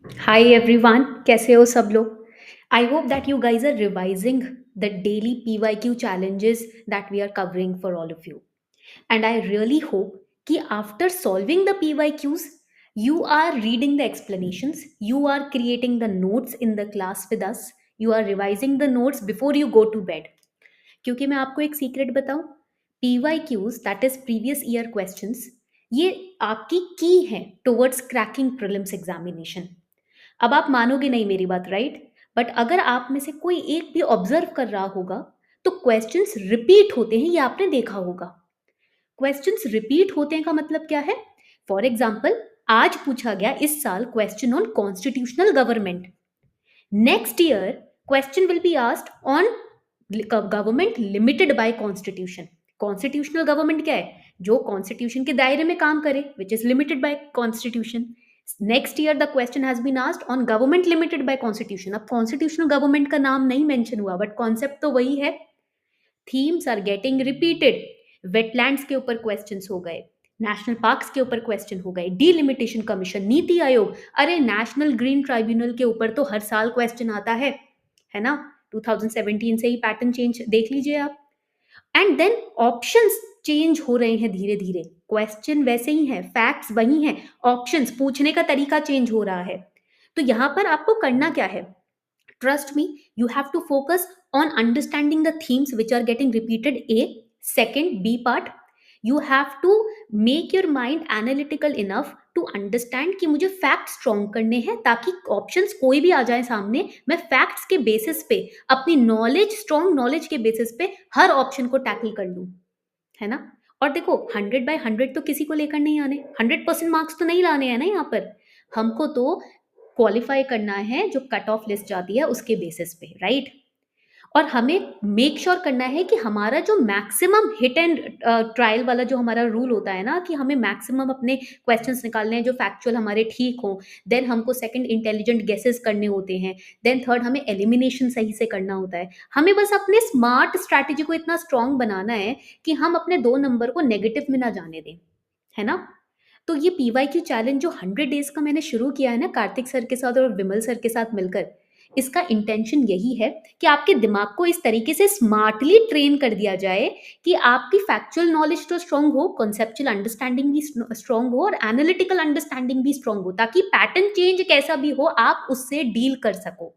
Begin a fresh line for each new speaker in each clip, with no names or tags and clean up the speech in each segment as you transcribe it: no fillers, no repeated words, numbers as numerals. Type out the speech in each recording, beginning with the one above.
Hi everyone, कैसे हो सब लोग? I hope that you guys are revising the daily PYQ challenges that we are covering for all of you. And I really hope कि after solving the PYQs, you are reading the explanations, you are creating the notes in the class with us, you are revising the notes before you go to bed. क्योंकि मैं आपको एक secret बताऊं, PYQs that is previous year questions, ये आपकी की है towards cracking prelims examination. अब आप मानोगे नहीं मेरी बात, राइट? बट अगर आप में से कोई एक भी ऑब्जर्व कर रहा होगा तो क्वेश्चंस रिपीट होते हैं, ये आपने देखा होगा। क्वेश्चंस रिपीट होते हैं का मतलब क्या है? फॉर एग्जाम्पल, आज पूछा गया इस साल question on constitutional government. Next year question will be asked on government limited by constitution. Constitutional government क्या है? जो कॉन्स्टिट्यूशन के दायरे में काम करे, which is limited by constitution. Next year the question has been asked on government limited by constitution. अब constitutional government का नाम नहीं मेंशन हुआ, बट कॉन्सेप्ट तो वही है। Themes are getting repeated. Wetlands के ऊपर क्वेश्चंस हो गए, नेशनल पार्क्स के ऊपर क्वेश्चन हो गए, डीलिमिटेशन कमीशन, नीति आयोग, अरे नेशनल ग्रीन ट्राइब्यूनल के ऊपर तो हर साल क्वेश्चन आता है ना? 2017 से ही पैटर्न चेंज देख लीजिए आप। एंड देन ऑप्शंस चेंज हो रहे हैं धीरे धीरे, क्वेश्चन वैसे ही है, फैक्ट्स वही हैं, ऑप्शंस पूछने का तरीका चेंज हो रहा है। तो यहां पर आपको करना क्या है? Trust me, you have to focus on understanding the themes which are getting repeated. A. Second, B part, you have to make your mind analytical enough to understand कि मुझे फैक्ट स्ट्रॉन्ग करने हैं, ताकि ऑप्शंस कोई भी आ जाए सामने, मैं फैक्ट्स के बेसिस पे, अपनी नॉलेज, स्ट्रॉन्ग नॉलेज के बेसिस पे हर ऑप्शन को टैकल कर लूं, है ना? और देखो, 100/100 तो किसी को लेकर नहीं आने, 100% मार्क्स तो नहीं लाने हैं ना यहाँ पर। हमको तो क्वालिफाई करना है, जो कट ऑफ लिस्ट जाती है उसके बेसिस पे, राइट? और हमें मेक श्योर करना है कि हमारा जो मैक्सिमम हिट एंड ट्रायल वाला जो हमारा रूल होता है ना, कि हमें मैक्सिमम अपने क्वेश्चंस निकालने हैं जो फैक्चुअल हमारे ठीक हों। देन हमको सेकंड इंटेलिजेंट गेसेस करने होते हैं। देन थर्ड हमें एलिमिनेशन सही से करना होता है। हमें बस अपने स्मार्ट स्ट्रैटेजी को इतना स्ट्रांग बनाना है कि हम अपने 2 नंबर को नेगेटिव में ना जाने दें, है ना? तो ये पीवाईक्यू चैलेंज जो 100 डेज का मैंने शुरू किया है ना कार्तिक सर के साथ और विमल सर के साथ मिलकर, इसका इंटेंशन यही है कि आपके दिमाग को इस तरीके से स्मार्टली ट्रेन कर दिया जाए कि आपकी फैक्चुअल नॉलेज तो स्ट्रांग हो, कॉन्सेप्चुअल अंडरस्टैंडिंग भी स्ट्रांग हो, और एनालिटिकल अंडरस्टैंडिंग भी स्ट्रांग हो, ताकि पैटर्न चेंज कैसा भी हो आप उससे डील कर सको।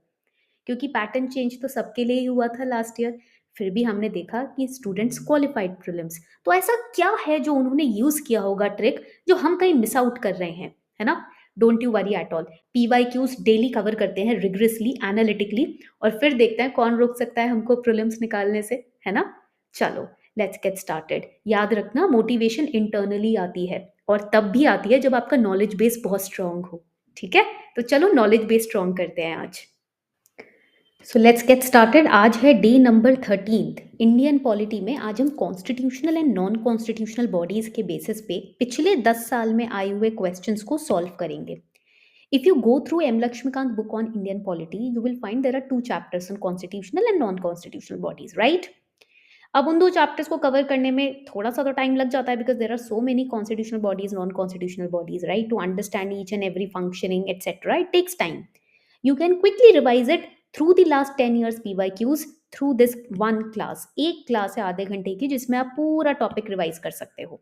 क्योंकि पैटर्न चेंज तो सबके लिए ही हुआ था लास्ट ईयर, फिर भी हमने देखा कि स्टूडेंट्स क्वालिफाइड प्रीलिम्स। तो ऐसा क्या है जो उन्होंने यूज किया होगा ट्रिक, जो हम कहीं मिस आउट कर रहे हैं, है ना? Don't you worry at all. PYQs daily cover करते हैं रिग्रेसली, एनालिटिकली, और फिर देखते हैं कौन रोक सकता है हमको प्रीलिम्स निकालने से, है ना? चलो, लेट्स गेट स्टार्टेड। याद रखना, मोटिवेशन इंटरनली आती है, और तब भी आती है जब आपका नॉलेज बेस बहुत स्ट्रांग हो। ठीक है, तो चलो नॉलेज बेस स्ट्रांग करते हैं आज। So let's get started. आज है डे नंबर 13 इंडियन पॉलिटी में। आज हम constitutional and non constitutional bodies के बेसिस पे पिछले 10 साल में आए हुए क्वेश्चंस को सॉल्व करेंगे। If you go through M Laxmikanth book on Indian polity, you will find there are 2 chapters on constitutional and non constitutional bodies, right? अब उन 2 चैप्टर्स को कवर करने में थोड़ा सा तो टाइम लग जाता है, because there are so many constitutional bodies, non constitutional bodies, right? To understand each and every functioning etcetera, it takes time. You can quickly revise it through the last 10 years PYQs through this one class। एक class है आधे घंटे की, जिसमें आप पूरा topic revise कर सकते हो,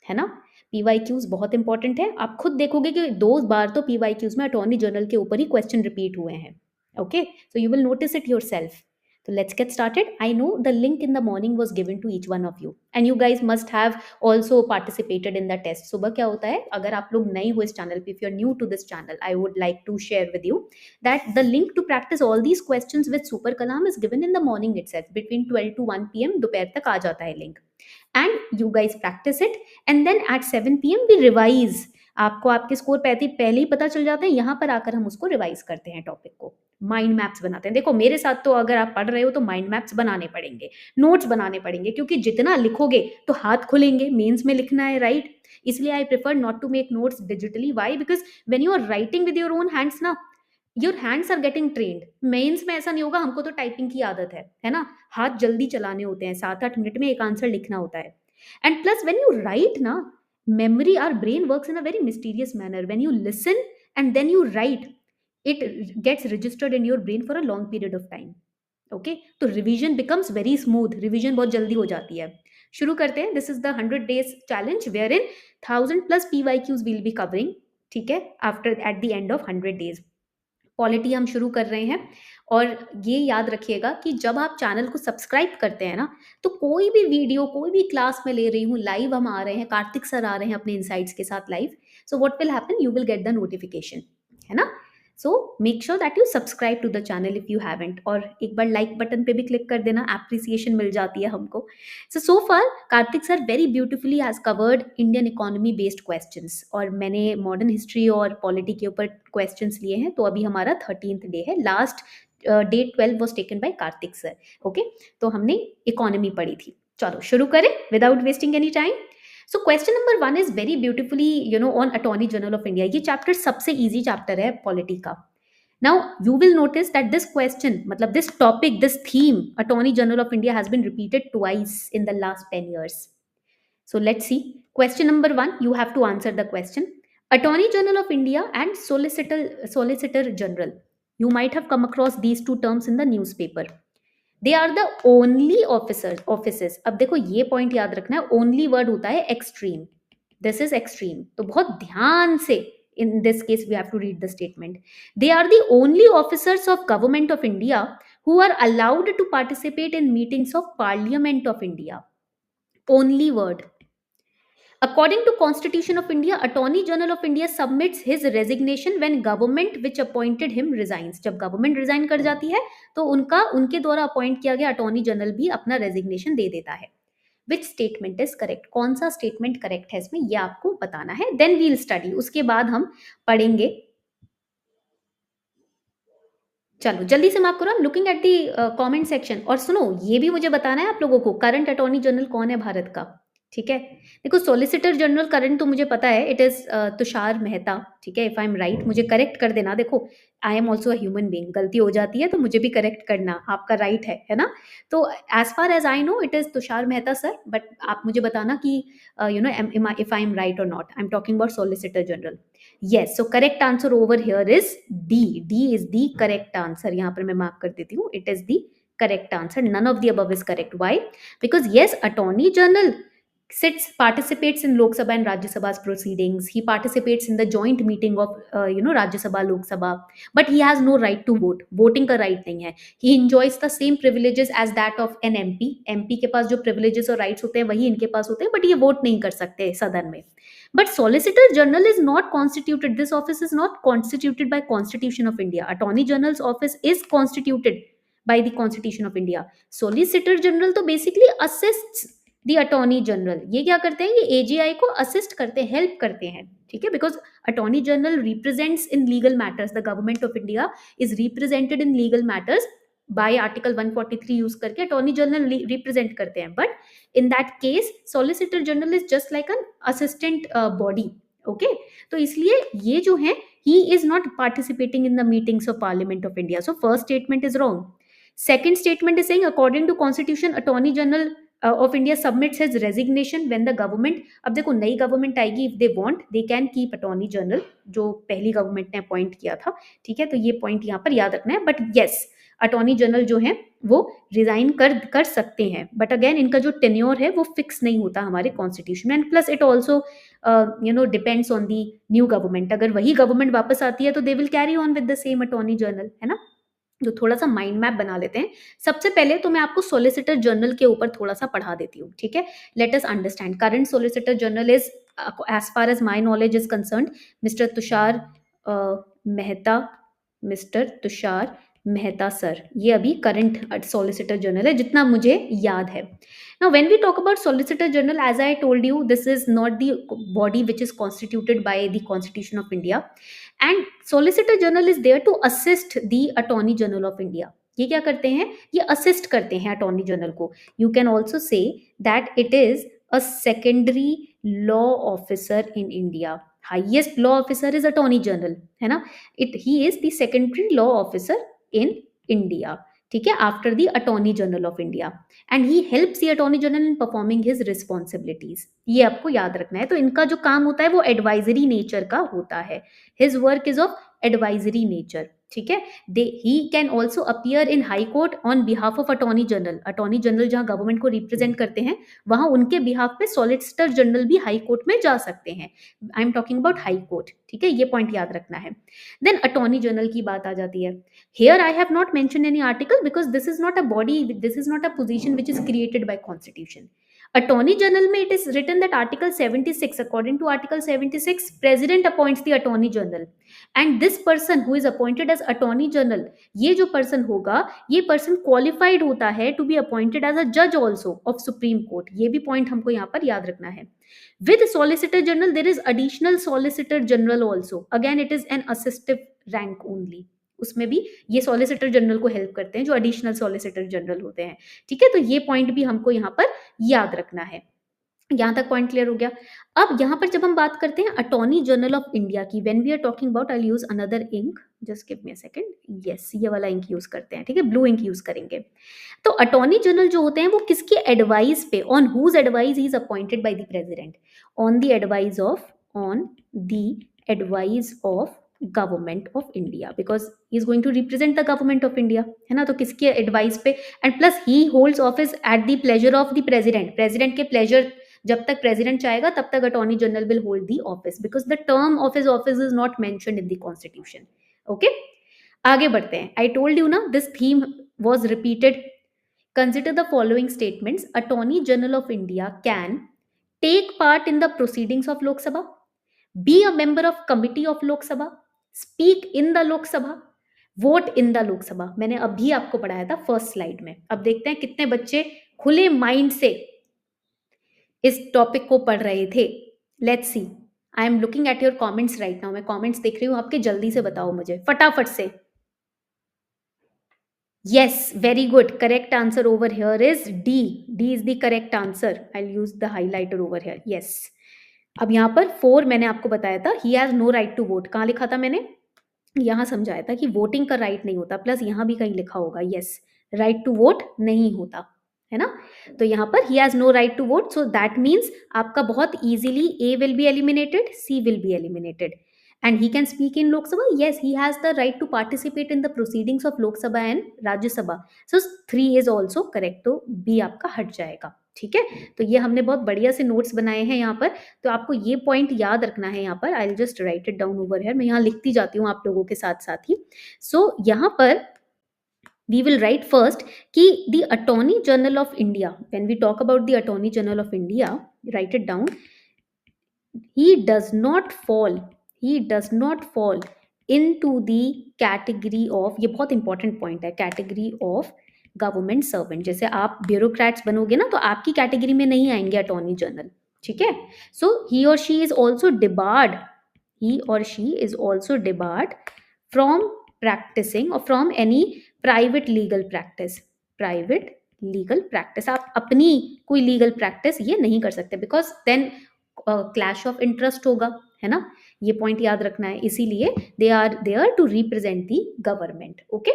है ना? PYQs बहुत इंपॉर्टेंट है। आप खुद देखोगे कि 2 बार तो PYQs में अटॉर्नी जनरल के ऊपर ही क्वेश्चन रिपीट हुए हैं। Okay, so you will notice it your self. So let's get started. I know the link in the morning was given to each one of you, and you guys must have also participated in the test. सुबह क्या होता है, अगर आप लोग नए हो इस चैनल पे, if you're new to this channel, I would like to share with you that the link to practice all these questions with Super Kalam is given in the morning itself, between 12 to 1 p.m. दोपहर तक आ जाता है link, and you guys practice it, and then at 7 p.m. we revise। आपको आपके score पहले ही पता चल जाता है, यहाँ पर आकर हम उसको रिवाइज करते हैं, टॉपिक को माइंड मैप्स बनाते हैं। देखो मेरे साथ तो अगर आप पढ़ रहे हो तो माइंड मैप्स बनाने पड़ेंगे, नोट्स बनाने पड़ेंगे, क्योंकि जितना लिखोगे तो हाथ खुलेंगे, मेंस में लिखना है, राइट? इसलिए I prefer not to make notes digitally. Why? Because when you are writing with your own hands ना, your hands are getting trained. Mains में ऐसा नहीं होगा, हमको तो टाइपिंग की आदत है ना? हाथ जल्दी चलाने होते हैं, 7-8 मिनट में एक आंसर लिखना होता है। And plus when you right ना, memory, our brain works in a very mysterious manner. When you listen and then you write, it gets registered in your brain for a long period of time. Okay, तो revision becomes very smooth, revision बहुत जल्दी हो जाती है. शुरू करते हैं. This is the 100 days challenge where in 1000+ PYQs will be covering. ठीक है, after at the end of 100 days. Polity हम शुरू कर रहे हैं. और ये याद रखिएगा कि जब आप चैनल को सब्सक्राइब करते हैं ना, तो कोई भी वीडियो, कोई भी क्लास में ले रही हूँ, लाइव हम आ रहे हैं, कार्तिक सर आ रहे हैं अपने इनसाइट्स के साथ live, so what will happen, you will get the notification, है ना. So make sure that you subscribe to the channel if you haven't, और एक बार लाइक बटन पे भी क्लिक कर देना, एप्रिसिएशन मिल जाती है हमको. So far Kartik sir very beautifully has covered Indian economy based questions, और मैंने मॉडर्न हिस्ट्री और पॉलिटी के ऊपर क्वेश्चंस लिए हैं. तो अभी हमारा 13th डे है. Last day 12 was taken by Kartik sir. Okay, तो हमने इकोनॉमी पढ़ी थी. चलो शुरू करें without wasting any time. So question number 1 is very beautifully on attorney general of India. ये चैप्टर सबसे इजी चैप्टर है पॉलिटी का. Now you will notice that this question, मतलब this topic, this theme, attorney general of India, has been repeated twice in the last 10 years. So let's see. Question number 1, you have to answer the question. Attorney General of India and Solicitor General. You might have come across these two terms in the newspaper. They are the only offices. अब देखो ये point याद रखना है, only word होता है extreme. This is extreme, तो बहुत ध्यान से in this case we have to read the statement. They are the only officers of government of India who are allowed to participate in meetings of Parliament of India. Only word. According to Constitution of India, Attorney General of India submits his resignation when government which appointed him resigns. जब government resign कर जाती है तो उनके द्वारा appoint किया गया attorney general भी अपना रेजिग्नेशन दे देता है. Which statement is correct? कौन सा स्टेटमेंट करेक्ट है इसमें, ये आपको बताना है. Then we'll study. उसके बाद हम पढ़ेंगे. चलो जल्दी से मार्क करो. I'm looking at the comment section. और सुनो, ये भी मुझे बताना है आप लोगों को, करंट अटॉर्नी जनरल कौन है भारत का. ठीक है, देखो सॉलिसिटर जनरल करंट तो मुझे पता है, इट इज तुषार मेहता. ठीक है, इफ आई एम राइट मुझे करेक्ट कर देना. देखो I am also a human being, गलती हो जाती है तो मुझे भी करेक्ट करना, आपका राइट है ना. तो as far as I know it is Tushar Mehta sir, but आप मुझे बताना कि इफ आई एम राइट और not. I am talking about solicitor general. yes, so correct answer over here is D. D is the correct answer. यहाँ पर मैं mark कर देती हूँ, it is the correct answer. None of the above is correct. Why? Because yes, attorney general participates in Lok Sabha and Rajya Sabha's proceedings. He participates in the joint meeting of Rajya Sabha, Lok Sabha, but he has no right to vote. Voting का right नहीं है. He enjoys the same privileges as that of an MP. MP के पास जो privileges और rights होते हैं वही इनके पास होते हैं, but ये vote नहीं कर सकते सदन में. But Solicitor General is not constituted. This office is not constituted by Constitution of India. Attorney General's office is constituted by the Constitution of India. Solicitor General तो basically assists दी attorney general. ये क्या करते हैं, ये AGI को assist करते हैं, help करते हैं. ठीक है, because attorney general represents in legal matters. The government of India is represented in legal matters bye article 143 use करके अटॉर्नी जनरल रिप्रेजेंट करते हैं. But in that case solicitor general is just like an assistant body. Okay, तो इसलिए ये जो है, he is not participating in the meetings of Parliament of India. So first statement is wrong. Second statement is saying according to Constitution, Attorney General of India submits his resignation when the government. अब देखो नई government आएगी, if they want they can keep Attorney General जो पहली government ने appoint किया था. ठीक है, तो ये पॉइंट यहाँ पर याद रखना है. बट येस, अटॉर्नी जनरल जो है वो रिजाइन कर सकते हैं, बट अगेन इनका जो टेन्योर है वो फिक्स नहीं होता हमारे कॉन्स्टिट्यूशन में. And plus it also depends on the new government. अगर वही गवर्नमेंट वापस आती है तो they will carry on with the same attorney general, है ना. तो थोड़ा सा माइंड मैप बना लेते हैं. सबसे पहले तो मैं आपको सॉलिसिटर जनरल के ऊपर थोड़ा सा पढ़ा देती हूँ. ठीक है, let us understand. Current solicitor general is, as far as my knowledge is concerned, mister Tushar Mehta. Mister Tushar Mehta sir, ये अभी करंट सॉलिसिटर जनरल है जितना मुझे याद है. Now when we talk about solicitor general, as I told you, this is not the body which is constituted by the Constitution of India, and solicitor general is there to assist the attorney general of India. ये क्या करते हैं, ये assist करते हैं attorney general को. You can also say that it is a secondary law officer in India. Highest law officer is attorney general, है ना. He is the secondary law officer in India. ठीक है, after the attorney general of India, and he helps the attorney general in performing his responsibilities. ये आपको याद रखना है. तो इनका जो काम होता है वो एडवाइजरी नेचर का होता है. His work is of advisory nature, ठीक है। They he can also appear in high court on behalf of attorney general. Attorney general जहाँ गवर्नमेंट को रिप्रेजेंट करते हैं, वहां उनके बिहाफ पे सॉलिसिटर जनरल भी हाई कोर्ट में जा सकते हैं। I am talking about high court, ठीक है, ये पॉइंट याद रखना है। देन अटॉर्नी जनरल की बात आ जाती है। Here I have not mention any article because this is not a body, this is not a position which is created by constitution. Attorney General में it is written that Article 76, according to Article 76, President appoints the Attorney General, and this person who is appointed as Attorney General, ये जो person होगा, ये person qualified होता है to be appointed as a judge also of Supreme Court। ये भी point हमको यहाँ पर याद रखना है। With Solicitor General there is additional Solicitor General also, again it is an assistive rank only। उसमें भी ये सॉलिसिटर जनरल को हेल्प करते हैं, जो एडिशनल सॉलिसिटर जनरल होते हैं, ठीक है। तो ये पॉइंट भी हमको यहाँ पर याद रखना है। यहां तक पॉइंट क्लियर हो गया। अब यहां पर जब हम बात करते हैं अटॉर्नी जनरल ऑफ इंडिया की, when we are talking about, I will use another ink, just give me a second. Yes, ये वाला इंक यूज करते हैं, ठीक है, ब्लू इंक यूज करेंगे। तो अटॉर्नी जनरल जो होते हैं वो किसकी एडवाइस पे, on whose advice he is appointed by the president, on the advice of government of India, because he is going to represent the government of India, है ना। तो किसके एडवाइस पे, and plus he holds office at the pleasure of the president, president के pleasure, जब तक प्रेसिडेंट चाहेगा तब तक attorney general will hold the office, because the term of his office is not mentioned in the constitution. Okay, आगे बढ़ते हैं। आई टोल्ड यू ना, this theme was repeated. Consider the following statements. Attorney general of India can take part in the proceedings of Lok Sabha, be a member of committee of Lok Sabha, speak in the Lok Sabha, vote in the Lok Sabha. मैंने अभी आपको पढ़ाया था first slide में। अब देखते हैं कितने बच्चे खुले माइंड से इस टॉपिक को पढ़ रहे थे। Let's see, I am looking at your comments right now. मैं कमेंट्स देख रही हूं आपके, जल्दी से बताओ मुझे फटाफट से। Yes, very good, correct answer over here is D. D is the correct answer. I will use the highlighter over here. Yes, अब यहाँ पर 4 मैंने आपको बताया था, he has no right to vote. कहाँ लिखा था मैंने? यहाँ समझाया था कि वोटिंग का राइट नहीं होता, प्लस यहाँ भी कहीं लिखा होगा, यस, राइट टू वोट नहीं होता, है ना। तो यहाँ पर he has no right to vote, so that means आपका बहुत easily A will be eliminated, C will be eliminated, and he can speak in Lok Sabha. Yes, he has the right to participate in the proceedings of Lok Sabha and Rajya Sabha, so 3 is also correct. तो B आपका हट जाएगा, ठीक है। तो ये हमने बहुत बढ़िया से नोट्स बनाए हैं यहाँ पर, तो आपको ये पॉइंट याद रखना है यहाँ पर। I will just right it down over here. मैं यहाँ लिखती जाती हूँ आप लोगों के साथ साथ ही। सो यहाँ पर we will write first कि the Attorney General of India, when we talk about the Attorney General of India, write it down, he does not fall into the category of, ये बहुत इंपॉर्टेंट पॉइंट है, category of government servant. जैसे आप bureaucrats बनोगे ना, तो आपकी category में नहीं आएंगे अटॉर्नी जनरल, ठीक है। सो ही और she is also debarred, he or she is also debarred from practicing or from any private legal practice, private legal practice। आप अपनी कोई लीगल प्रैक्टिस ये नहीं कर सकते, because then clash of interest होगा, है ना। ये पॉइंट याद रखना है, इसीलिए they are there to represent the government. Okay,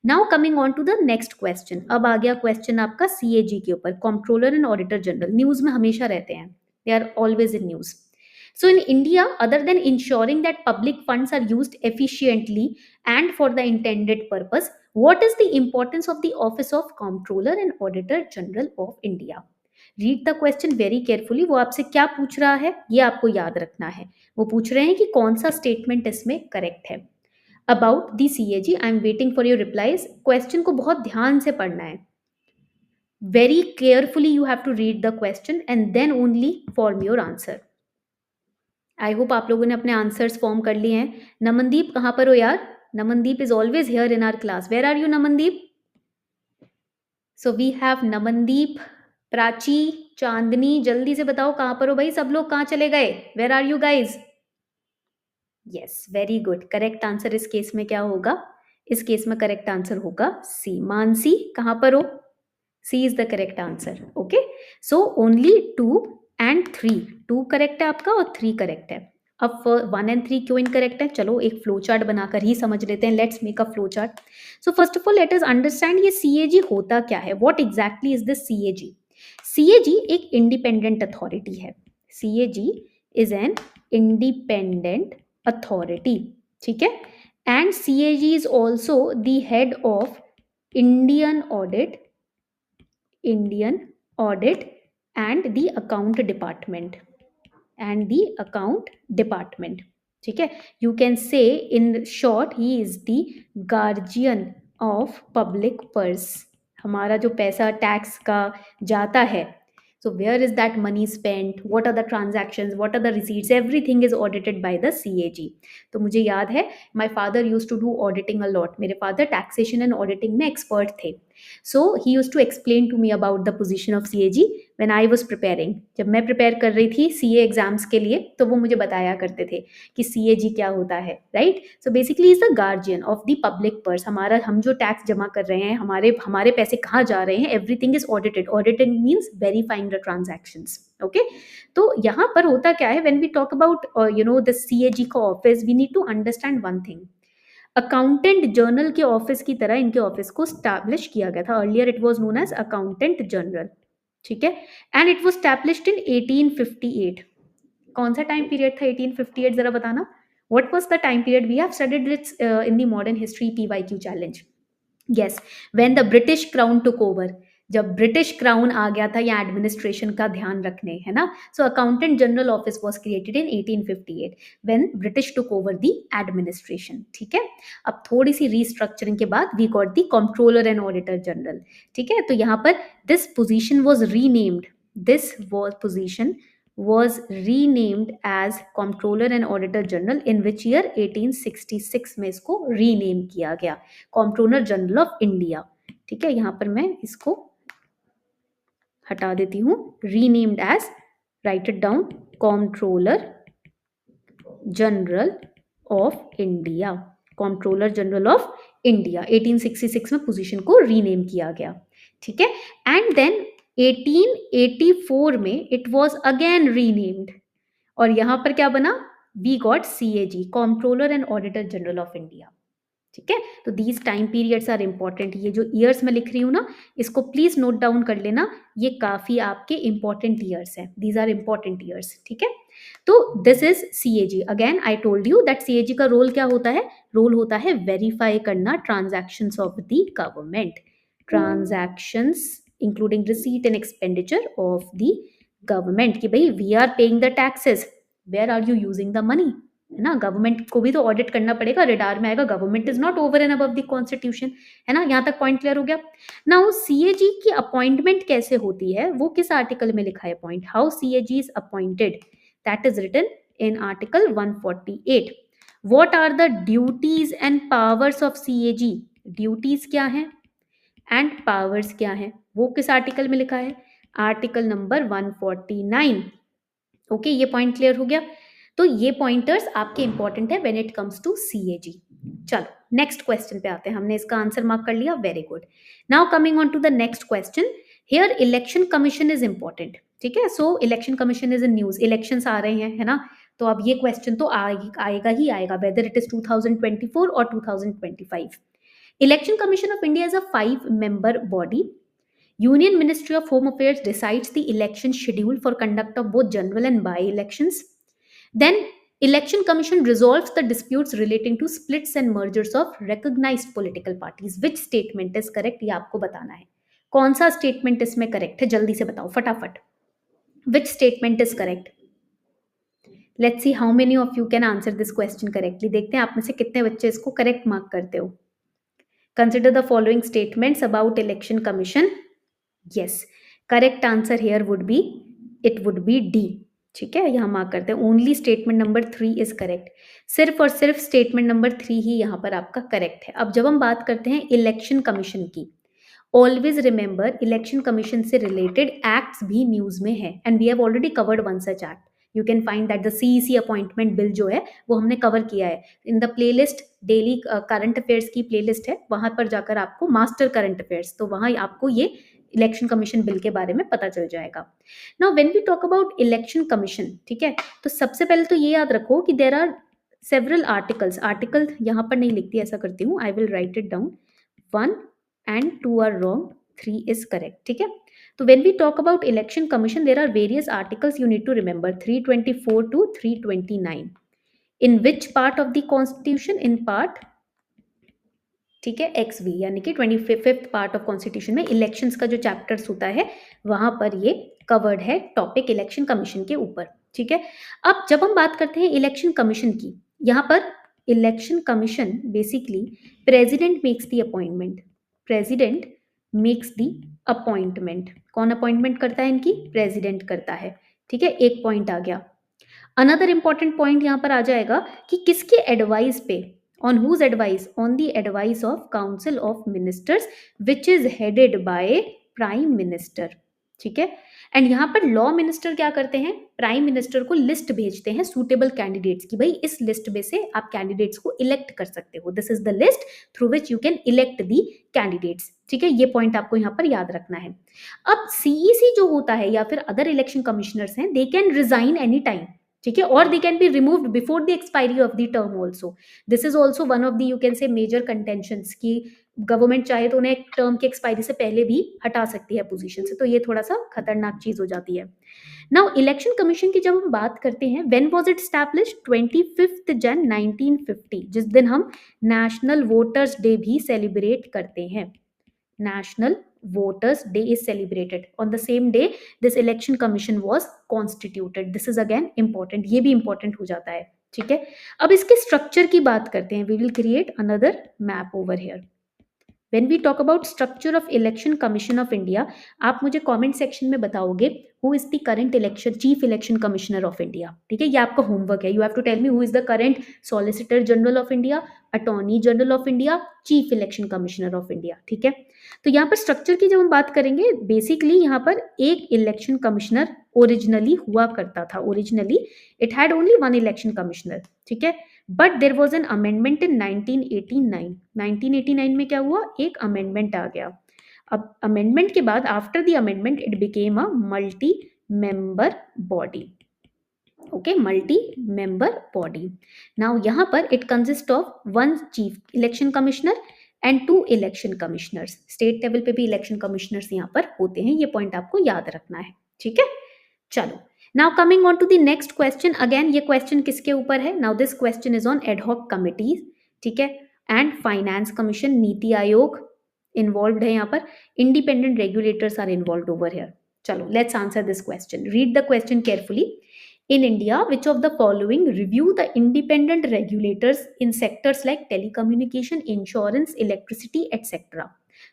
now coming on to the next question. अब आ गया क्वेश्चन आपका सीएजी के ऊपर, controller and auditor general. News में हमेशा रहते हैं, they are always in news. So in India, other than ensuring that public funds are used efficiently and for the intended purpose, what is the importance of the office of Comptroller and Auditor General of India? Read the question very carefully. वो आपसे क्या पूछ रहा है ये आपको याद रखना है। वो पूछ रहे हैं कि कौन सा स्टेटमेंट इसमें करेक्ट है। About the CAG, I am waiting for your replies. Question को बहुत ध्यान से पढ़ना है। Very carefully you have to read the question and then only form your answer. I hope आप लोगों ने अपने आंसर्स फॉर्म कर लिए हैं। नमनदीप कहाँ पर हो यार? Namandeep is always here in our class. Where are you Namandeep? So we have Namandeep, Prachi, Chandni, जल्दी से बताओ कहाँ पर हो भाई सब लोग, कहाँ चले गए? Where are you guys? Yes, very good, correct answer इस केस में क्या होगा? इस केस में करेक्ट आंसर होगा सी। मानसी कहाँ पर हो? C is the correct answer. Okay, so only 2 and 3, 2 correct है आपका और 3 करेक्ट है। अब 1 एंड 3 क्यों इनकरेक्ट है, चलो एक फ्लो चार्ट बनाकर ही समझ लेते हैं। Let's make a flow chart. So first of all let us understand ये सीएजी होता क्या है, what exactly is this CAG. CAG एक इंडिपेंडेंट अथॉरिटी है। CAG is an independent authority, ठीक है। and CAG is also the head of indian audit indian audit and the account department and the account department. ठीक है, you can say in short he is the guardian of public purse. हमारा जो पैसा tax का जाता है, so where is that money spent, what are the transactions, what are the receipts, everything is audited by the CAG. तो मुझे याद है my father used to do auditing a lot. मेरे father taxation and auditing में expert थे. So he used to explain to me about the position of CAG when I was preparing. जब मैं prepare कर रही थी CA एग्जाम्स के लिए तो वो मुझे बताया करते थे कि CAG क्या होता है, right. So basically is the guardian of the public purse. हमारा हम जो टैक्स जमा कर रहे हैं, हमारे हमारे पैसे कहाँ जा रहे हैं, everything is audited. Auditing means verifying the transactions. Okay, तो यहाँ पर होता क्या है, when we talk about the CAG का office, we need to understand one thing. Accountant general के ऑफिस की तरह इनके ऑफिस को स्टैब्लिश किया गया था. Earlier it was known as accountant general. ठीक है, and it was established in 1858. कौन सा टाइम पीरियड था 1858, जरा बताना. What was the time period? We have studied its in the modern history PYQ challenge. Yes, when the British crown took over. जब British crown आ गया था या एडमिनिस्ट्रेशन का ध्यान रखने, है ना. So accountant general office was created in 1858 when British took over the administration. ठीक है, अब थोड़ी सी रीस्ट्रक्चरिंग के बाद we got the controller and auditor general. ठीक है, तो यहाँ पर this position was renamed. This was position was renamed as Comptroller and Auditor General in which year 1866 में इसको रीनेम किया गया Comptroller General of India. ठीक है, यहाँ पर मैं इसको हटा देती हूँ. Renamed as, write it down, Comptroller General of India. Comptroller General of India 1866 में पोजीशन को रीनेम किया गया. ठीक है, एंड देन 1884 में इट वॉज अगेन रीनेम्ड और यहां पर क्या बना, we got CAG, controller and auditor general of India. ठीक है, तो these time periods are important. ये जो ईयर्स में लिख रही हूं ना, इसको प्लीज नोट डाउन कर लेना. ये काफी आपके इंपॉर्टेंट ईयर्स हैं. These are important years. ठीक है, तो this is CAG. Again I told you that CAG का रोल क्या होता है. रोल होता है वेरीफाई करना transactions of the government. Transactions including receipt and expenditure of the government, कि भाई we are paying the taxes, where are you using the money, है ना. गवर्नमेंट को भी तो ऑडिट करना पड़ेगा. रेडार में आएगा government is not over and above the constitution, है ना. यहाँ तक पॉइंट क्लियर हो गया. नाउ CAG की अपॉइंटमेंट कैसे होती है, वो किस आर्टिकल में लिखा है point. How CAG is appointed, that is written in article 148. What are the duties and powers of CAG. Duties क्या है एंड पावर्स क्या है, वो किस आर्टिकल में लिखा है, आर्टिकल नंबर 149. ओके, ये पॉइंट क्लियर हो गया. तो ये पॉइंटर्स आपके इंपॉर्टेंट है when it comes to CAG. चलो नेक्स्ट क्वेश्चन पे आते हैं. हमने इसका आंसर मार्क कर लिया, very good. Now coming on to the next question. Here election commission is important. ठीक है, सो election commission is in news. Elections आ रहे हैं, है ना. तो अब ये क्वेश्चन तो आएगा ही आएगा, वेदर इट इज 2024 और 2025. Election Commission of India is a 5-member body. Union Ministry of Home Affairs decides the election schedule for conduct of both general and by-elections. Then Election Commission resolves the disputes relating to splits and mergers of recognized political parties. Which statement is correct, ये आपको बताना है. कौन सा statement इसमें correct है, जल्दी से बताओ फटाफट. Which statement is correct? Let's see how many of you can answer this question correctly. देखते हैं आप में से कितने बच्चे इसको correct mark करते हो. Consider the following statements about election commission. Yes, correct answer here would be, it would be D. ठीक है, यहाँ मार्क करते हैं. Only statement number 3 is correct. सिर्फ और सिर्फ स्टेटमेंट नंबर 3 ही यहाँ पर आपका करेक्ट है. अब जब हम बात करते हैं इलेक्शन कमीशन की, ऑलवेज रिमेंबर इलेक्शन कमीशन से रिलेटेड एक्ट्स भी न्यूज में है and we have already covered one such act. You can find that the CEC appointment bill जो है वो हमने कवर किया है in the playlist. Daily current affairs की प्लेलिस्ट है, वहां पर जाकर आपको मास्टर करंट अफेयर्स, तो वहां आपको ये इलेक्शन कमीशन बिल के बारे में पता चल जाएगा. Now when we talk about election commission, ठीक है, तो सबसे पहले तो ये याद रखो कि there are several articles. Article यहाँ पर नहीं लिखती, ऐसा करती हूँ, I will write it down. 1 and 2 are wrong, 3 is correct. ठीक है, तो when we talk about election commission there are various articles you need to remember, 324 to 329. In which part of the constitution? In part ठीक है, XV यानी कि 25th part of constitution में elections का जो चैप्टर्स होता है वहां पर ये कवर्ड है टॉपिक इलेक्शन कमीशन के ऊपर। ठीक है, अब जब हम बात करते हैं इलेक्शन कमीशन की, यहाँ पर election commission basically president makes the appointment, president makes the appointment. कौन अपॉइंटमेंट करता है इनकी? प्रेसिडेंट करता है। ठीक है, एक पॉइंट आ गया। अनदर इंपॉर्टेंट पॉइंट यहाँ पर आ जाएगा कि किसके एडवाइस पे, on whose advice, on the advice of council of ministers which is headed by prime minister. ठीक है, एंड यहाँ पर लॉ मिनिस्टर क्या करते हैं? प्राइम मिनिस्टर को लिस्ट भेजते हैं सूटेबल कैंडिडेट्स की, भाई इस लिस्ट में से आप कैंडिडेट्स को इलेक्ट कर सकते हो, this is the list through which you can elect the candidates. ठीक है, ये पॉइंट आपको यहाँ पर याद रखना है। अब सीईसी जो होता है या फिर अदर इलेक्शन कमिश्नर्स हैं, they can resign any time. ठीक है, और they can be removed before the expiry of the term also. This is also one of the you can say major contentions की गवर्नमेंट चाहे तो उन्हें term की expiry से पहले भी हटा सकती है पोजीशन से, तो ये थोड़ा सा खतरनाक चीज हो जाती है। नाउ इलेक्शन कमीशन की जब हम बात करते हैं, व्हेन वाज इट एस्टैब्लिश्ड? 25 जन 1950, जिस दिन हम नेशनल वोटर्स डे भी सेलिब्रेट करते हैं। National Voters Day is celebrated. On the same day, this election commission was constituted. This is again important. ये भी important हो जाता है। ठीक है, अब इसके स्ट्रक्चर की बात करते हैं। We will create another map over here. When we talk about structure of Election Commission of India, आप मुझे comment section में बताओगे who is the current election chief election commissioner of India. ठीक है, ये आपका होमवर्क है। You have to tell me who is the current Solicitor General of India, Attorney General of India, Chief Election Commissioner of India. ठीक है, तो यहाँ पर स्ट्रक्चर की जब हम बात करेंगे, बेसिकली यहाँ पर एक इलेक्शन कमिश्नर ओरिजिनली हुआ करता था। Originally it had only one election commissioner. ठीक है, but there was an amendment in 1989। 1989 में क्या हुआ? एक अमेंडमेंट आ गया। अब अमेंडमेंट के बाद, after the amendment, it became a multi member body. Okay, multi member body. Now यहाँ पर it consist of one chief election commissioner and 2 election commissioners. State level पे भी इलेक्शन कमिश्नर्स यहाँ पर होते हैं, ये पॉइंट आपको याद रखना है। ठीक है, चलो now coming on to the next question. Again ये क्वेश्चन किसके ऊपर है? Now this question is on ad hoc committees. ठीक है, एंड फाइनेंस कमीशन, नीति आयोग इन्वॉल्व है यहाँ पर, independent regulators are involve over here. चलो let's answer this question, read the question carefully. In India, which of the following review the independent regulators in sectors like telecommunication, insurance, electricity, etc.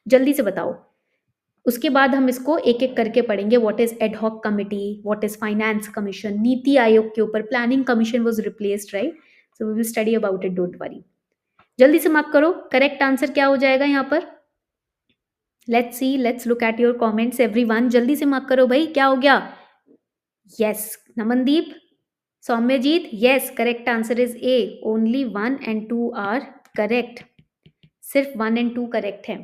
जल्दी से बताओ, उसके बाद हम इसको एक एक करके पढ़ेंगे। What is ad hoc committee, what is finance commission, NITI Aayog के ऊपर planning commission was replaced, right? So we will study about it, don't worry. जल्दी से मार्क करो, करेक्ट आंसर क्या हो जाएगा यहाँ पर? Let's see, let's look at your comments everyone, जल्दी से मार्क करो भाई, क्या हो गया? Yes, Namandeep, Saumyajit, yes, correct answer is A. Only 1 and 2 are correct. सिर्फ 1 and 2 करेक्ट है।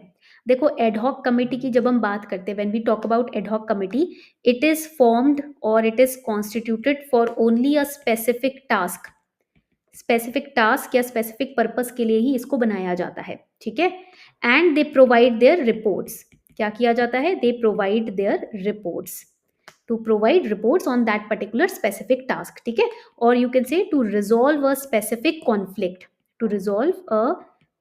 देखो एडहॉक कमिटी की जब हम बात करते हैं, when we talk about ad hoc committee, it is formed और it is constituted for only a specific task. Specific task या स्पेसिफिक पर्पस के लिए ही इसको बनाया जाता है। ठीक है, and they provide their reports. क्या किया जाता है? They provide their reports, to provide reports on that particular specific task. ठीक है, or you can say to resolve a specific conflict, to resolve a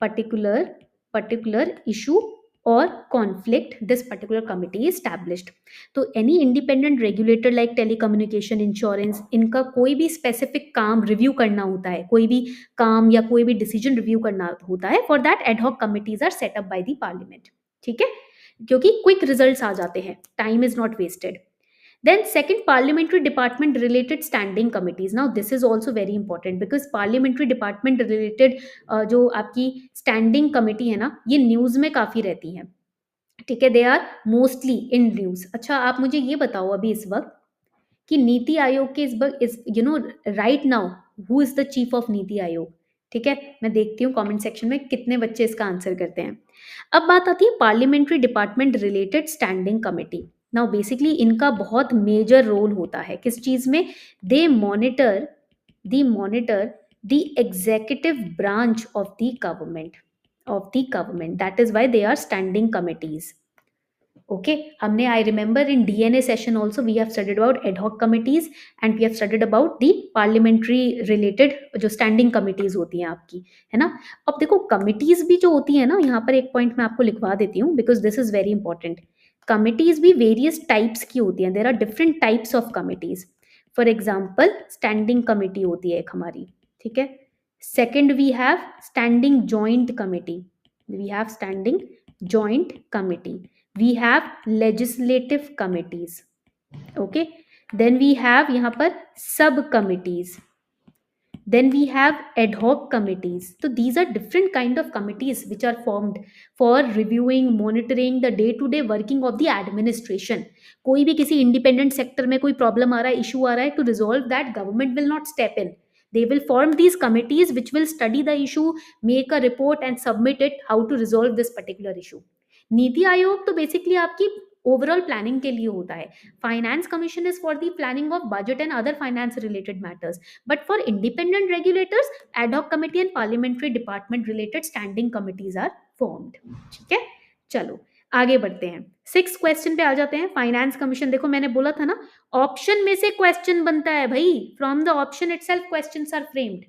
particular issue or conflict, this particular committee is established. तो any independent regulator like telecommunication, insurance, इनका कोई भी specific काम review करना होता है, कोई भी काम या कोई भी डिसीजन रिव्यू करना होता है, for that ad hoc committees are set up by the parliament. ठीक है, क्योंकि क्विक रिजल्ट्स आ जाते हैं, time is not wasted. Then second, parliamentary department related standing committees. Now this is also very important because parliamentary department related जो आपकी standing committee है ना, ये न्यूज़ में काफ़ी रहती हैं। ठीक है, they are mostly in news. अच्छा, आप मुझे ये बताओ अभी इस वक्त कि नीति आयोग के इस वक्त इस right now who is the chief of NITI Aayog? ठीक है, मैं देखती हूँ कमेंट सेक्शन में कितने बच्चे इसका आंसर करते हैं। अब बात आती है parliamentary department related standing committee. Now basically इनका बहुत मेजर रोल होता है किस चीज में? They monitor the executive branch of the government, that is why they are standing committees. Okay, हमने I remember in DNA session also we have studied about ad hoc committees and we have studied about the parliamentary related जो standing committees होती हैं आपकी, है ना। अब देखो committees भी जो होती है ना, यहाँ पर एक पॉइंट मैं आपको लिखवा देती हूँ because this is very important. Committees भी वेरियस टाइप्स की होती हैं, there are different types of committees. For example standing committee होती है एक हमारी, ठीक है। Second we have standing joint committee, we have standing joint committee, we have legislative committees, okay, then we have यहाँ पर sub committees, then we have ad hoc committees. So these are different kind of committees which are formed for reviewing, monitoring the day to day working of the administration. कोई भी किसी independent sector में कोई problem आ रहा है, issue आ रहा है, to resolve that government will not step in. They will form these committees which will study the issue, make a report and submit it how to resolve this particular issue. NITI Aayog तो basically आपकी overall planning के लिए होता है. Finance commission is for the planning of budget and other finance related matters, but for independent regulators ad committee and parliamentary department related standing committees are formed. ठीक है, चलो आगे बढ़ते हैं. 6 क्वेश्चन पे आ जाते हैं. फाइनेंस कमीशन, देखो मैंने बोला था ना ऑप्शन में से क्वेश्चन बनता है भाई, from the option itself questions are framed.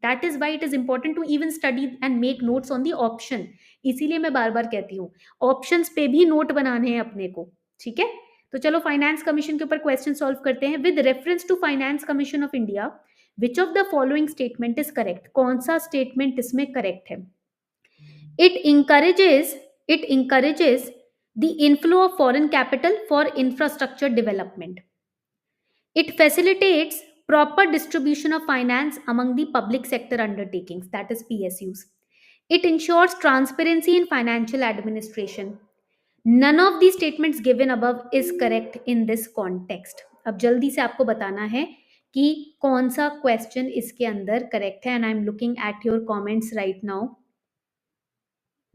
That is why it is important to even study and make notes on the option. इसीलिए मैं बार बार कहती हूँ ऑप्शंस पे भी नोट बनाने हैं अपने को. ठीक है, तो चलो फाइनेंस कमीशन के ऊपर क्वेश्चन सॉल्व करते हैं. With reference to finance commission of India which of the following statement is correct. कौन सा स्टेटमेंट इसमें करेक्ट है? It encourages the inflow of foreign capital for infrastructure development. It facilitates proper distribution of finance among the public sector undertakings, that is PSUs. It ensures transparency in financial administration. None of the statements given above is correct in this context. अब जल्दी से आपको बताना है कि कौन सा question इसके अंदर करेक्ट है. And I am looking at your comments right now.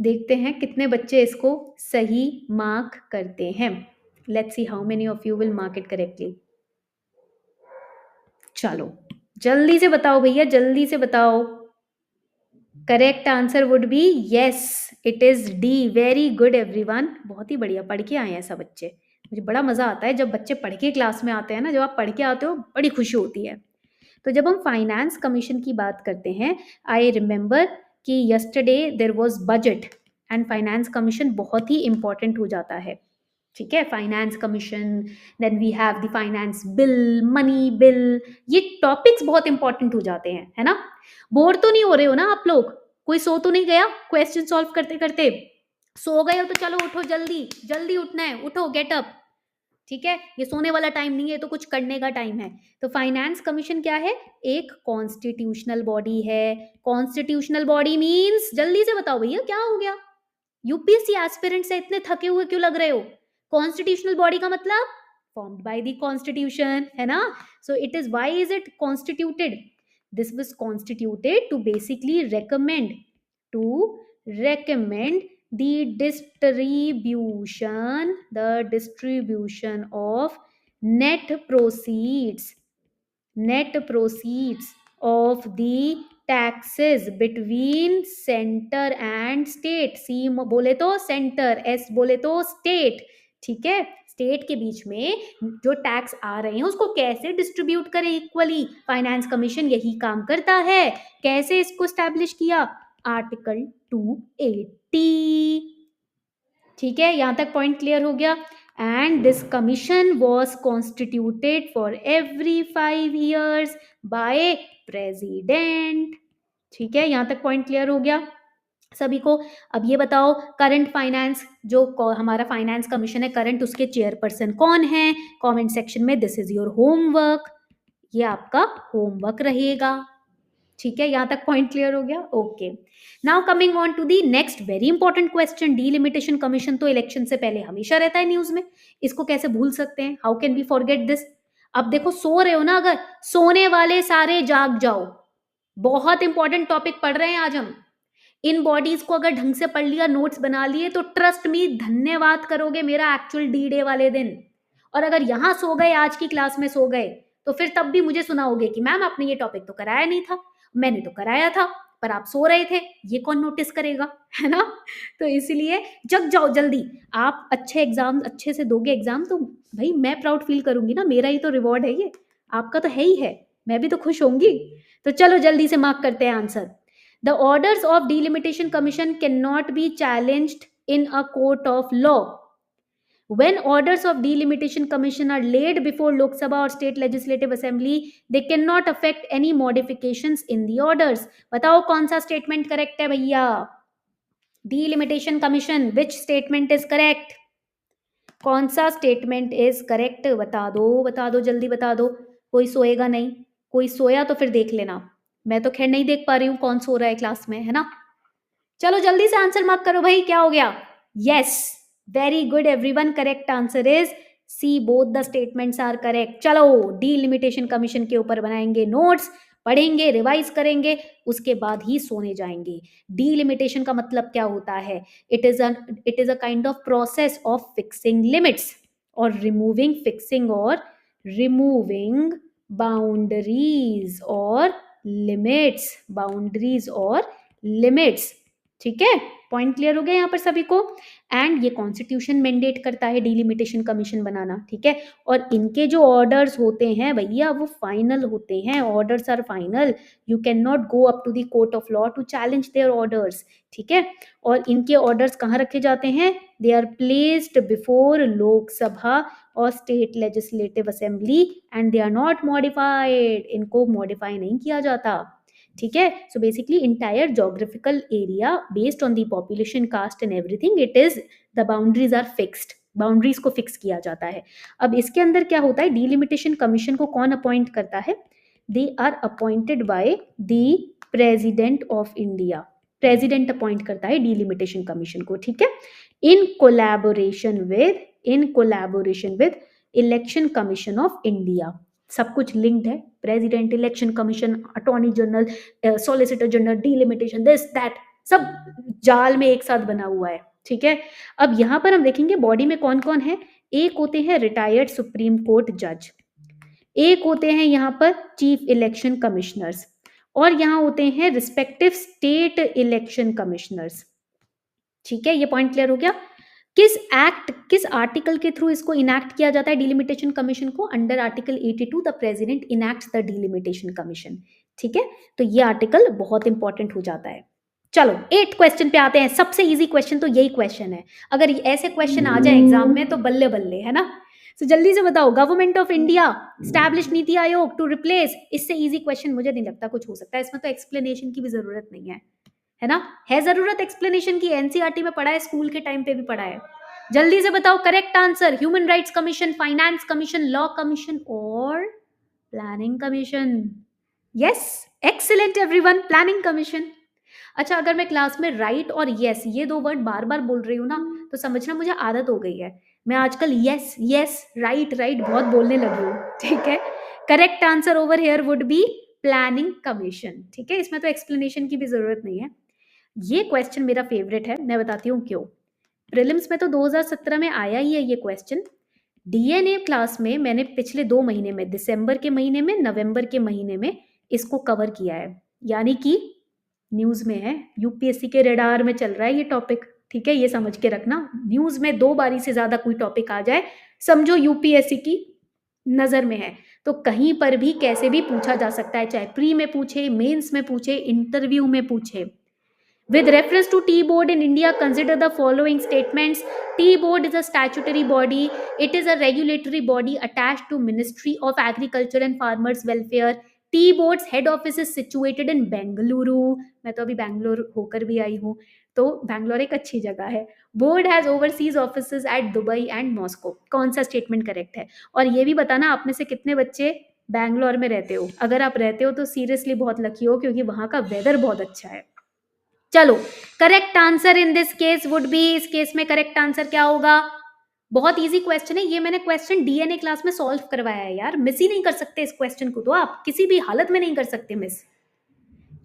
देखते हैं कितने बच्चे इसको सही मार्क करते हैं. Let's see how many of you will mark it correctly. चलो जल्दी से बताओ भैया, जल्दी से बताओ. Correct answer would be yes, it is D. Very good everyone, बहुत ही बढ़िया पढ़ के आए हैं सब बच्चे. मुझे बड़ा मजा आता है जब बच्चे पढ़ के क्लास में आते हैं ना, जब आप पढ़ के आते हो बड़ी खुशी होती है. तो जब हम फाइनेंस कमीशन की बात करते हैं, आई रिमेंबर कि yesterday there was budget and finance commission बहुत ही इंपॉर्टेंट हो जाता है. ठीक है, finance commission, then we have the finance bill, money bill, ये टॉपिक्स बहुत इंपॉर्टेंट हो जाते हैं, है ना. बोर तो नहीं हो रहे हो ना आप लोग? कोई सो तो नहीं गया क्वेश्चन सॉल्व करते करते? सो गए हो तो चलो उठो, जल्दी जल्दी उठना है, उठो, गेट अप. ठीक है, ये सोने वाला टाइम नहीं है, तो कुछ करने का टाइम है. तो फाइनेंस कमीशन क्या है? एक कॉन्स्टिट्यूशनल बॉडी है. कॉन्स्टिट्यूशनल बॉडी मींस, जल्दी से बताओ भैया क्या हो गया? यूपीएससी एस्पिरेंट्स से इतने थके हुए क्यों लग रहे हो? कॉन्स्टिट्यूशनल बॉडी का मतलब formed by the constitution, है ना. So it is, why is it constituted? This was constituted to basically recommend the distribution of net proceeds of the taxes between center and state. C बोले तो center, S बोले तो state. ठीक है, state के बीच में जो टैक्स आ रहे हैं उसको कैसे डिस्ट्रीब्यूट करें इक्वली. फाइनेंस कमीशन यही काम करता है. कैसे इसको स्टैब्लिश किया? आर्टिकल 280. ठीक है, यहां तक पॉइंट क्लियर हो गया. And this commission was constituted for every 5 years by president. ठीक है, यहां तक पॉइंट क्लियर हो गया सभी को. अब ये बताओ करंट फाइनेंस, जो हमारा फाइनेंस कमीशन है करंट, उसके चेयरपर्सन कौन है? कमेंट सेक्शन में दिस इज योर होमवर्क, ये आपका होमवर्क रहेगा. ठीक है, यहां तक पॉइंट क्लियर हो गया. Okay, now coming on to the next very important question. Delimitation commission तो इलेक्शन से पहले हमेशा रहता है न्यूज में, इसको कैसे भूल सकते हैं? How can we forget this? अब देखो सो रहे हो ना, अगर सोने वाले सारे जाग जाओ. बहुत इंपॉर्टेंट टॉपिक पढ़ रहे हैं आज हम. इन बॉडीज को अगर ढंग से पढ़ लिया, नोट्स बना लिए, तो ट्रस्ट मी धन्यवाद करोगे मेरा एक्चुअल डी डे वाले दिन. और अगर यहां सो गए, आज की क्लास में सो गए, तो फिर तब भी मुझे सुनाओगे कि मैम आपने ये टॉपिक तो कराया नहीं था. मैंने तो कराया था. पर आप सो रहे थे, ये कौन नोटिस करेगा, है ना? तो इसलिए जग जाओ जल्दी। आप अच्छे एग्जाम अच्छे से दोगे एग्जाम तो भाई मैं प्राउड फील करूंगी ना, मेरा ही तो रिवॉर्ड है ये, आपका तो है ही है, मैं भी तो खुश होंगी। तो चलो जल्दी से मार्क करते हैं answer. The orders of delimitation commission can not be challenged in a court of law. When orders of delimitation commission are laid before Lok Sabha or state legislative assembly, they cannot affect any modifications in the orders. बताओ कौन सा statement correct है भैया? Delimitation commission, which statement is correct? कौन सा statement is correct? बता दो जल्दी बता दो। कोई सोएगा नहीं, कोई सोया तो फिर देख लेना, मैं तो खैर नहीं देख पा रही हूँ कौन सो रहा है क्लास में, है ना? चलो जल्दी से आंसर मार्क करो भाई, क्या हो गया? Yes, very good everyone, correct answer is C, both the statements are correct. चलो डीलिमिटेशन कमीशन के ऊपर बनाएंगे नोट्स, पढ़ेंगे, रिवाइज करेंगे, उसके बाद ही सोने जाएंगे। डीलिमिटेशन का मतलब क्या होता है? It is a kind of process of fixing limits और रिमूविंग बाउंड्रीज और लिमिट्स। ठीक है, पॉइंट क्लियर हो गया यहाँ पर सभी को। एंड ये कॉन्स्टिट्यूशन मैंडेट करता है डीलिमिटेशन कमीशन बनाना, ठीक है। और इनके जो ऑर्डर्स होते हैं भैया वो फाइनल होते हैं, orders are final, you can not go up to the court of law to challenge their orders, ठीक है। और इनके ऑर्डर्स कहाँ रखे जाते हैं? They are placed before Lok Sabha और state legislative assembly and they are not modified, इनको मॉडिफाई नहीं किया जाता, ठीक है। So basically entire geographical area based on the population, caste and everything, it is the boundaries are fixed, boundaries को fix किया जाता है। अब इसके अंदर क्या होता है, डीलिमिटेशन कमीशन को कौन अपॉइंट करता है? They are appointed by the president of India, president appoint करता है डीलिमिटेशन कमीशन को, ठीक है, in collaboration with election commission of India. सब कुछ लिंक्ड है, president, election commission, attorney general, solicitor general, delimitation, this that, सब जाल में एक साथ बना हुआ है, ठीक है। अब यहाँ पर हम देखेंगे बॉडी में कौन कौन है। एक होते हैं रिटायर्ड सुप्रीम कोर्ट जज, एक होते हैं यहाँ पर चीफ इलेक्शन कमिश्नर्स, और यहाँ होते हैं रिस्पेक्टिव स्टेट इलेक्शन कमिश्नर्स, ठीक है। ये पॉइंट क्लियर हो गया। किस आर्टिकल के थ्रू इसको इनैक्ट किया जाता है डिलिमिटेशन कमीशन को? Under article 82 the president enacts the delimitation commission, ठीक है। तो ये आर्टिकल बहुत इंपॉर्टेंट हो जाता है। चलो 8 क्वेश्चन पे आते हैं। सबसे इजी क्वेश्चन तो यही क्वेश्चन है, अगर ऐसे क्वेश्चन आ जाए एग्जाम में तो बल्ले बल्ले, है ना। तो जल्दी से बताओ, government of India establish NITI Aayog to replace, इससे इजी क्वेश्चन मुझे नहीं लगता कुछ हो सकता है, इसमें तो एक्सप्लेनेशन की भी जरूरत नहीं है ना। है जरूरत एक्सप्लेनेशन की? एनसीईआरटी में पढ़ा है, स्कूल के टाइम पे भी पढ़ा है। जल्दी से बताओ correct answer. Human rights commission, finance commission, law commission और planning commission. Yes, excellent everyone, planning commission. अच्छा, अगर मैं क्लास में राइट और यस ये 2 वर्ड बार बार बोल रही हूँ ना, तो समझना मुझे आदत हो गई है, मैं आजकल यस यस राइट राइट बहुत बोलने लगी हूँ, ठीक है। Correct answer over here would be planning commission, ठीक है। इसमें तो एक्सप्लेनेशन की भी जरूरत नहीं है। ये क्वेश्चन मेरा फेवरेट है, मैं बताती हूँ क्यों। प्रीलिम्स में तो 2017 में आया ही है ये क्वेश्चन। डीएनए क्लास में मैंने पिछले 2 महीने में, दिसंबर के महीने में, नवंबर के महीने में इसको कवर किया है, यानी कि न्यूज में है, यूपीएससी के रडार में चल रहा है ये टॉपिक, ठीक है। ये समझ के रखना, न्यूज में 2 बारी से ज्यादा कोई टॉपिक आ जाए, समझो यूपीएससी की नजर में है। तो कहीं पर भी कैसे भी पूछा जा सकता है, चाहे प्री में पूछे, मेंस में पूछे, इंटरव्यू में पूछे। With reference to tea board in India, consider the following statements. Tea board is a statutory body. It is a regulatory body attached to Ministry of Agriculture and Farmers Welfare. Tea board's head office is situated in Bengaluru. मैं तो अभी बैंगलोर होकर भी आई हूँ, तो बैंगलोर एक अच्छी जगह है। Board has overseas offices at Dubai and Moscow. कौन सा स्टेटमेंट करेक्ट है? और ये भी बताना आप में से कितने बच्चे बैंगलोर में रहते हो। अगर आप रहते हो तो सीरियसली बहुत लकी हो, क्योंकि वहाँ का वेदर बहुत अच्छा है। चलो, correct answer in this case would be, इस केस में करेक्ट आंसर क्या होगा? बहुत इजी क्वेश्चन है ये, मैंने क्वेश्चन डीएनए क्लास में सॉल्व करवाया है यार, मिस ही नहीं कर सकते इस क्वेश्चन को, तो आप किसी भी हालत में नहीं कर सकते miss.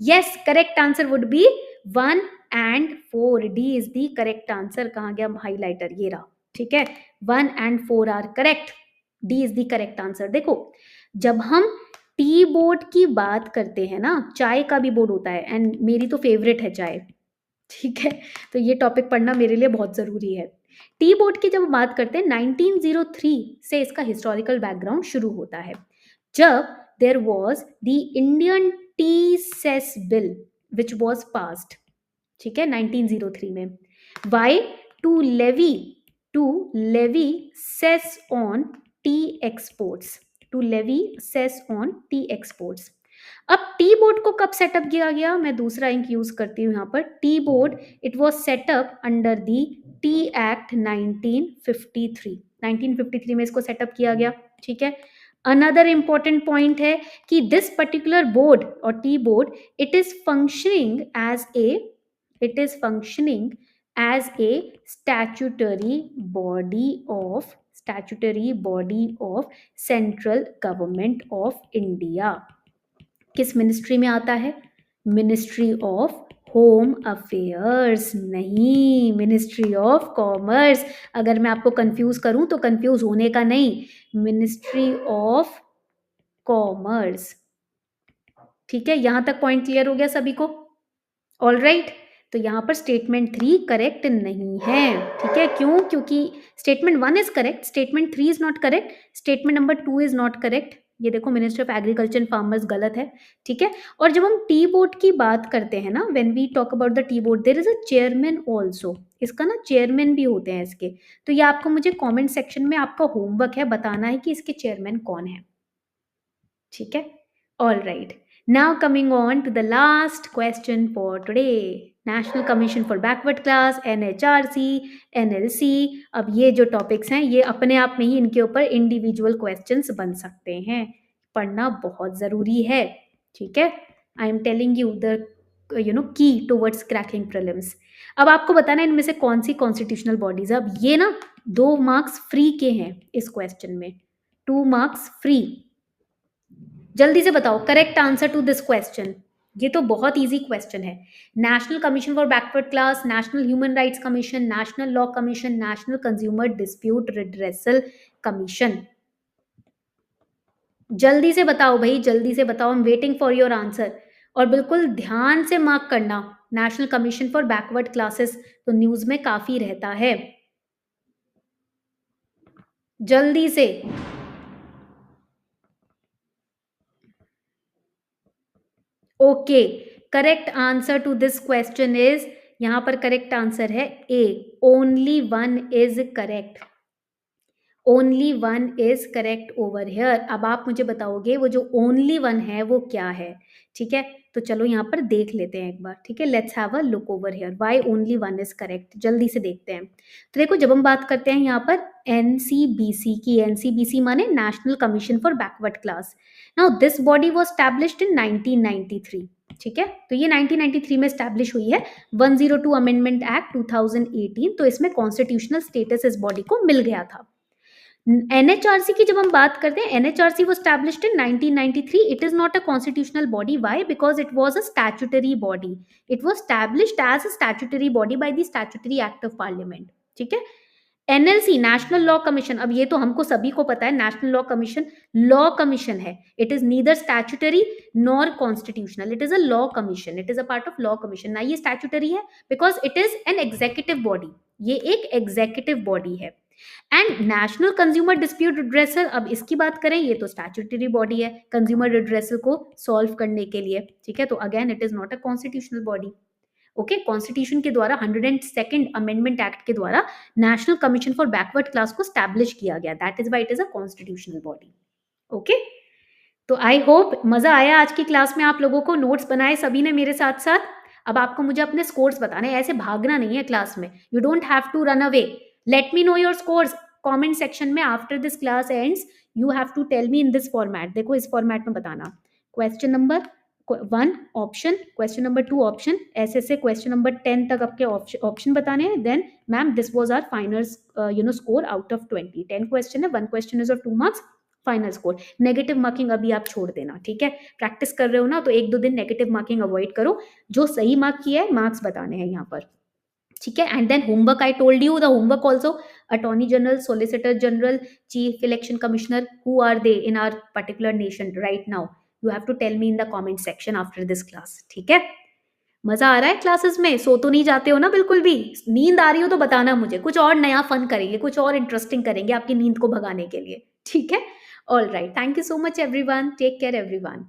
Yes, correct answer would be 1 and 4, D is the correct answer. कहाँ गया हाईलाइटर? ये रहा, ठीक है। 1 and 4 are correct, D is the correct answer. देखो, जब हम टी बोर्ड की बात करते हैं ना, चाय का भी बोर्ड होता है एंड मेरी तो फेवरेट है चाय, ठीक है? तो ये टॉपिक पढ़ना मेरे लिए बहुत ज़रूरी है। टी बोर्ड की जब बात करते हैं 1903 से इसका हिस्टोरिकल बैकग्राउंड शुरू होता है। जब there was the Indian tea cess bill which was passed, ठीक है, 1903 में। Why? To levy to levy cess on tea exports, to levy cess on tea exports. अब टी बोर्ड को कब सेटअप किया गया? मैं दूसरा इंक यूज करती हूँ यहाँ पर। T board it was setup under the T act 1953, 1953 में इसको सेटअप किया गया, ठीक है। अनदर इंपॉर्टेंट पॉइंट है कि दिस पर्टिकुलर बोर्ड और tea board it is functioning as a, it is functioning as a statutory body of central government of India। किस मिनिस्ट्री में आता है? मिनिस्ट्री ऑफ होम अफेयर्स, नहीं, मिनिस्ट्री ऑफ कॉमर्स। अगर मैं आपको कंफ्यूज करूं तो कंफ्यूज होने का नहीं, मिनिस्ट्री ऑफ कॉमर्स, ठीक है। यहां तक पॉइंट क्लियर हो गया सभी को? All right. तो यहाँ पर स्टेटमेंट 3 करेक्ट नहीं है, ठीक है। क्यों? क्योंकि statement 1 is correct, statement 3 is not correct, statement number 2 is not correct. ये देखो, ministry of agriculture and farmers गलत है, ठीक है। और जब हम टी बोर्ड की बात करते हैं ना, when we talk about the tea board, there is a chairman also, इसका ना चेयरमैन भी होते हैं इसके। तो ये आपको मुझे कॉमेंट सेक्शन में आपका होमवर्क है, बताना है कि इसके चेयरमैन कौन है, ठीक है। All right, now coming on to the last question for today, national commission for backward class, NHRC, NLC। अब ये जो टॉपिक्स हैं ये अपने आप में ही इनके ऊपर इंडिविजुअल क्वेश्चंस बन सकते हैं, पढ़ना बहुत ज़रूरी है, ठीक है। I am telling you the key towards cracking prelims. अब आपको बताना है इनमें से कौन सी कॉन्स्टिट्यूशनल बॉडीज है। अब ये ना 2 मार्क्स फ्री के हैं इस क्वेश्चन में, 2 मार्क्स फ्री। जल्दी से बताओ correct answer to this question. ये तो बहुत इजी क्वेश्चन है। National commission for backward class, national human rights commission, national law commission, national consumer dispute redressal commission. जल्दी से बताओ भाई, जल्दी से बताओ, I am waiting for your answer. और बिल्कुल ध्यान से मार्क करना, national commission for backward classes तो न्यूज में काफी रहता है, जल्दी से। Okay, correct answer to this question is, यहां पर करेक्ट आंसर है A, only 1 is correct, only 1 is correct over here. अब आप मुझे बताओगे वो जो ओनली 1 है वो क्या है, ठीक है। तो चलो यहाँ पर देख लेते हैं एक बार, ठीक है। Let's have a look over here, why only 1 is correct, जल्दी से देखते हैं। तो देखो, जब हम बात करते हैं यहाँ पर एनसीबीसी की, एनसीबीसी माने national commission for backward class. Now this body was established in 1993, ठीक है। तो ये 1993 में एस्टैब्लिश हुई है, 102 अमेंडमेंट एक्ट 2018, तो इसमें कॉन्स्टिट्यूशनल स्टेटस इस बॉडी को मिल गया था। एनएचआरसी की जब हम बात करते हैं, NHRC was established in 1993. It is not a constitutional body. Why? Because it was a statutory body. It was established as a statutory body by the Statutory Act of Parliament. ठीक है। NLC, national law commission, अब ये तो हमको सभी को पता है, नेशनल लॉ कमीशन है। It is neither statutory nor constitutional, it is a law commission, it is a part of law commission. ना ये स्टैट्यूटरी है because it is an executive body, ये एक एग्जीक्यूटिव बॉडी है। And national consumer dispute redressal, अब इसकी बात करें, ये तो स्टैट्यूटरी बॉडी है कंज्यूमर रिड्रेसल को सॉल्व करने के लिए, ठीक है। तो again it is not a constitutional body, okay. Constitution के द्वारा 102nd अमेंडमेंट एक्ट के द्वारा national commission for backward class को स्टैब्लिश किया गया, that is why it is a constitutional body, okay. तो आई होप मजा आया आज की क्लास में, आप लोगों को नोट्स बनाए सभी ने मेरे साथ साथ। अब आपको मुझे अपने स्कोर्स बताने, ऐसे भागना नहीं है क्लास में, you don't have to run away. Let me know your scores comment section में after this class ends, you have to tell me in this format. देखो इस फॉर्मेट में बताना, question number 1 option, question number 2 option, ऐसे से question number 10 तक आपके option बताने हैं। Then ma'am this was our final score out of 20, 10 question है, 1 question is of 2 marks, final score. Negative marking अभी आप छोड़ देना, ठीक है। प्रैक्टिस कर रहे हो ना, तो 1-2 दिन नेगेटिव मार्किंग अवॉइड करो, जो सही मार्क किया है मार्क्स बताने हैं यहाँ पर, ठीक है। And then homework, I told you the homework also, attorney general, solicitor general, chief election commissioner, who are they in our particular nation right now, you have to tell me in the comment section after this class, ठीक है? मजा आ रहा है classes में? सो तो नहीं जाते हो ना बिल्कुल भी? नींद आ रही हो तो बताना मुझे, कुछ और नया फन करेंगे, कुछ और इंटरेस्टिंग करेंगे आपकी नींद को भगाने के लिए, ठीक है? All right, thank you so much everyone, take care everyone.